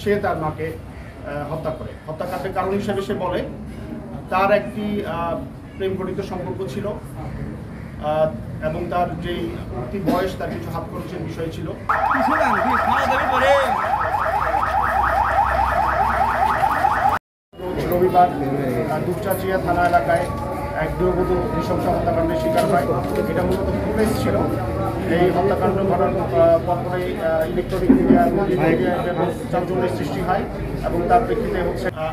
সে তার মাকে হত্যা করে। হত্যাকাণ্ডের কারণ হিসেবে সে বলে তার একটি প্রেম ঘটিত সম্পর্ক ছিল এবং তার যেই বয়স তার কিছু হাত খরচের বিষয় ছিল। রবিবার দুপচাচিয়া থানা এলাকায় এক গৃহবধূ নৃশংস হত্যাকাণ্ডের শিকার হয়। এটা মূলত ফুটেজ ছিল। এই হত্যাকাণ্ড ঘটার পরপরেই ইলেকট্রনিক মিডিয়ায় চাঞ্চল্যের সৃষ্টি হয় এবং তার প্রেক্ষিতে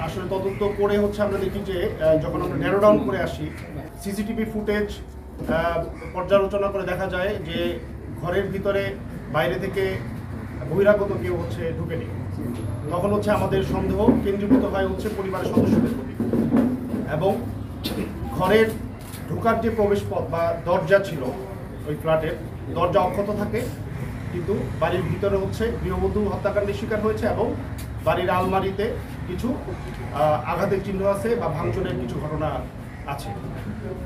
আসলে তদন্ত করে আমরা দেখি যে যখন আমরা ন্যারো ডাউন করে আসি সিসিটিভি ফুটেজ পর্যালোচনা করে দেখা যায় যে ঘরের ভিতরে বাইরে থেকে বহিরাগত কেউ ঢুকেনি। তখন আমাদের সন্দেহ কেন্দ্রীভূত হয় পরিবারের সদস্যদের প্রতি এবং ঘরের ঢোকার যে প্রবেশ পথ বা দরজা ছিল ওই ফ্ল্যাটের দরজা অক্ষত থাকে, কিন্তু বাড়ির ভিতরে গৃহবধূ হত্যাকাণ্ডের শিকার হয়েছে এবং বাড়ির আলমারিতে কিছু আঘাতের চিহ্ন আছে বা ভাঙচুরের কিছু ঘটনা আছে।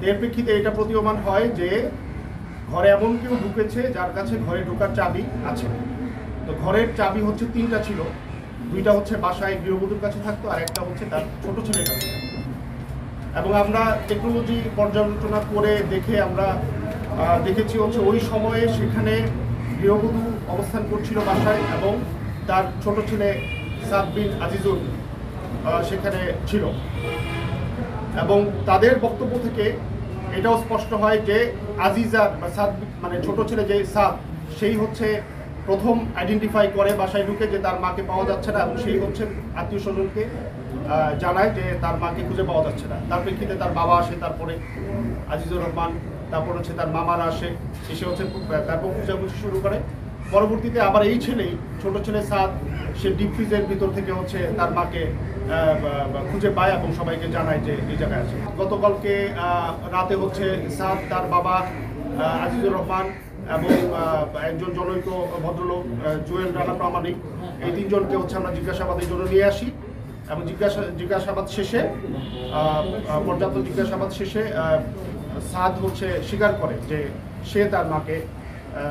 এর প্রেক্ষিতে এটা প্রতীয়মান হয় যে ঘরে এমন কেউ ঢুকেছে যার কাছে ঘরে ঢোকার চাবি আছে। তো ঘরের চাবি তিনটা ছিল, দুইটা বাসায় গৃহবধূর কাছে থাকতো আর একটা তার ছোট ছেলের কাছে। এবং আমরা টেকনোলজি পর্যালোচনা করে দেখে আমরা দেখেছি ওই সময়ে সেখানে গৃহবধূ অবস্থান করছিল বাসায় এবং তার ছোট ছেলে সাদ বিন আজিজুল সেখানে ছিল। এবং তাদের বক্তব্য থেকে এটাও স্পষ্ট হয় যে আজিজা বা সাদ মানে ছোট ছেলে যে সাদ সেই প্রথম আইডেন্টিফাই করে বাসায় ঢুকে যে তার মাকে পাওয়া যাচ্ছে না এবং সেই আত্মীয় স্বজনকে জানায় যে তার মাকে খুঁজে পাওয়া যাচ্ছে না। তার প্রেক্ষিতে তার বাবা আসে, তারপরে আজিজুর রহমান, তারপর তার মামারা আসে, এসে ব্যাপক খোঁজাখুঁজি শুরু করে। পরবর্তীতে আবার এই ছেলেই ছোট ছেলে সাদ সে ডিপ ফ্রিজের ভিতর থেকে তার মাকে খুঁজে পায় এবং সবাইকে জানায় যে এই জায়গায় আছে। গতকালকে রাতে সাদ, তার বাবা আজিজুর রহমান এবং একজন জনৈক ভদ্রলোক জুয়েল রানা প্রামাণিক, এই তিনজনকে আমরা জিজ্ঞাসাবাদের জন্য নিয়ে আসি এবং জিজ্ঞাসাবাদ শেষে পর্যাপ্ত জিজ্ঞাসাবাদ শেষে সাদ স্বীকার করে যে সে তার মাকে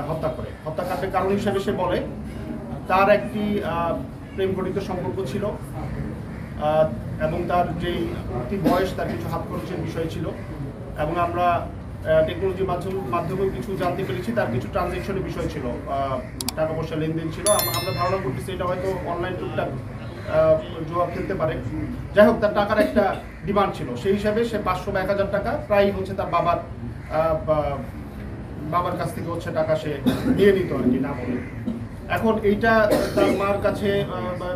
হত্যা করে। হত্যাকাণ্ডের কারণ হিসেবে সে বলে তার একটি প্রেম ঘটিত সম্পর্ক ছিল এবং তার যেই বয়স তার কিছু হাত খরচের বিষয় ছিল এবং আমরা টেকনোলজির মাধ্যমে কিছু জানতে পেরেছি তার কিছু ট্রানজ্যাকশনের বিষয় ছিল, টাকা পয়সা লেনদেন ছিল। আমরা ধারণা করতেছি এটা হয়তো অনলাইন টুকটাক জুয়া খেলতে পারে। যাই হোক, তার টাকার একটা ডিমান্ড ছিল, সেই হিসাবে সে 500 বা 1000 টাকা প্রায় তার বাবার কাছ থেকে টাকা সে নিয়ে নিত আর কি, না বলে। এখন এইটা তার মার কাছে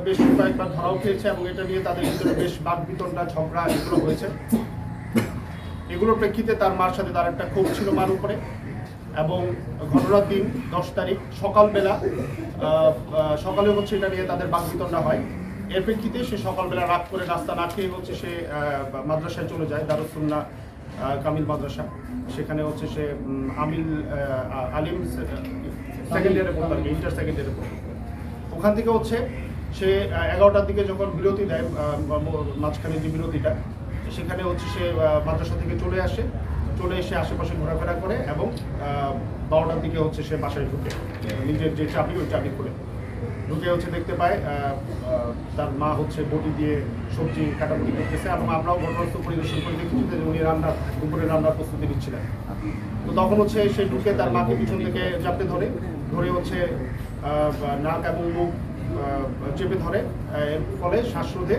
বেশ কয়েকবার ধরাও খেয়েছে এবং এটা নিয়ে তাদের ভিতরে বেশ বাকবিতণ্ডা ঝগড়া এগুলো হয়েছে। এগুলোর প্রেক্ষিতে তার মার সাথে তার একটা ক্ষোভ ছিল মার উপরে এবং ঘটনার দিন 10 তারিখ সকালবেলা সকালে এটা নিয়ে তাদের বাকবিতণ্ডা হয়। এর প্রেক্ষিতে সে সকালবেলা রাত করে নাস্তা না খেয়ে সে মাদ্রাসায় চলে যায়, দারুস সুন্নাহ কামিল মাদ্রাসা। সেখানে সে আলিম সেকেন্ড ইয়ারে পড়তো আর কি, ইন্টার সেকেন্ড ইয়ারে পড়তো। ওখান থেকে সে 11টার দিকে যখন বিরতি দেয়, মাঝখানে যে বিরতিটা, সেখানে সে মাদ্রাসা থেকে চলে এসে আশেপাশে ঘোরাফেরা করে এবং 12টার দিকে সে বাসায় ঢুকে নিজের যে চাবি ওই চাবি খুলে ঢুকে দেখতে পায় তার মা বটি দিয়ে সবজি কাটাকুটি করতেছে এবং আমরাও ঘটনাস্থল পরিদর্শন করে দেখেছি যে উনি দুপুরে রান্নার প্রস্তুতি নিচ্ছিলেন। তো তখন সে ঢুকে তার মাকে পিছন থেকে চাপতে ধরে নাক এবং মুখ চেপে ধরে। এর ফলে শ্বাসরোধে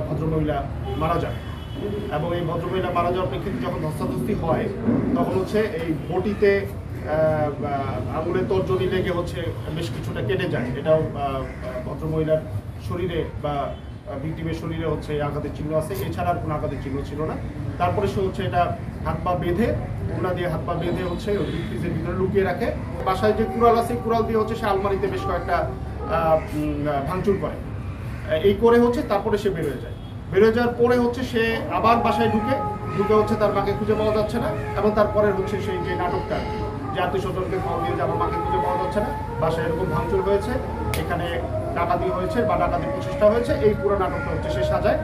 ভদ্রমহিলা মারা যায় এবং এই ভদ্রমহিলা মারা যাওয়ার প্রেক্ষিতে যখন ধস্তাধস্তি হয় তখন এই বটিতে আঙুলের তর্জনী লেগে বেশ কিছুটা কেটে যায়। এটাও ভদ্রমহিলার শরীরে বা ভিকটিমের শরীরে আঘাতের চিহ্ন আছে, এছাড়া আর কোনো আঘাতের চিহ্ন ছিল না। তারপরে সে এটা হাত পা বেঁধে, ওনা দিয়ে হাত পা বেঁধে ফ্রিজের ভিতরে লুকিয়ে রাখে। বাসায় যে কুড়াল আছে কুড়াল দিয়ে সে আলমারিতে বেশ কয়েকটা ভাঙচুর করে। এই করে তারপরে সে বেরোয় যায়। বেরোয় যাওয়ার পরে সে আবার বাসায় ঢুকে তার মাকে খুঁজে পাওয়া যাচ্ছে না এবং তারপরে সেই যে নাটকটা যে আত্মীয় স্বজনকে ফোন দিয়ে যে আমার মাকে খুঁজে পাওয়া যাচ্ছে না, বাসায় এরকম ভাঙচুর হয়েছে, এখানে ডাকাতি হয়েছে বা ডাকাতির প্রচেষ্টা হয়েছে, এই পুরো নাটকটা সে সাজায়